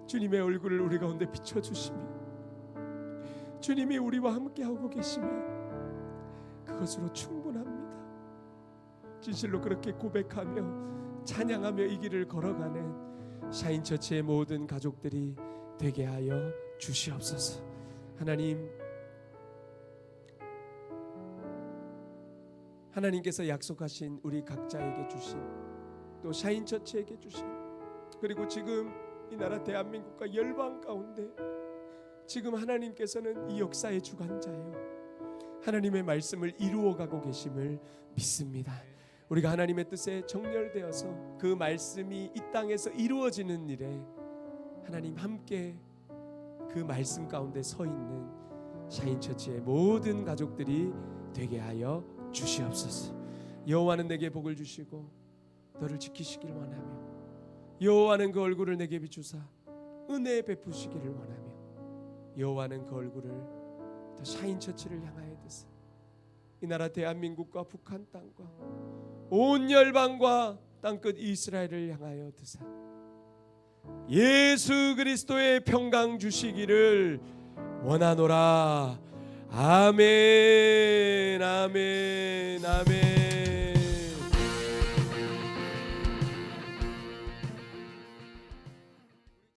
주님의 얼굴을 우리 가운데 비춰주시며 주님이 우리와 함께하고 계시며 그것으로 충분합니다. 진실로 그렇게 고백하며 찬양하며 이 길을 걸어가는 샤인처치의 모든 가족들이 되게 하여 주시옵소서. 하나님께서 약속하신 우리 각자에게 주신 또 샤인처치에게 주신 그리고 지금 이 나라 대한민국과 열방 가운데 지금 하나님께서는 이 역사의 주관자예요. 하나님의 말씀을 이루어가고 계심을 믿습니다. 우리가 하나님의 뜻에 정렬되어서 그 말씀이 이 땅에서 이루어지는 일에 하나님 함께 그 말씀 가운데 서 있는 샤인처치의 모든 가족들이 되게 하여 주시옵소서. 여호와는 내게 복을 주시고 너를 지키시길 원하며 여호와는 그 얼굴을 내게 비추사 은혜 베푸시기를 원하며 여호와는 그 얼굴을 더 샤인처치를 향하여 드사 이 나라 대한민국과 북한 땅과 온 열방과 땅끝 이스라엘을 향하여 드사 예수 그리스도의 평강 주시기를 원하노라. 아멘, 아멘, 아멘.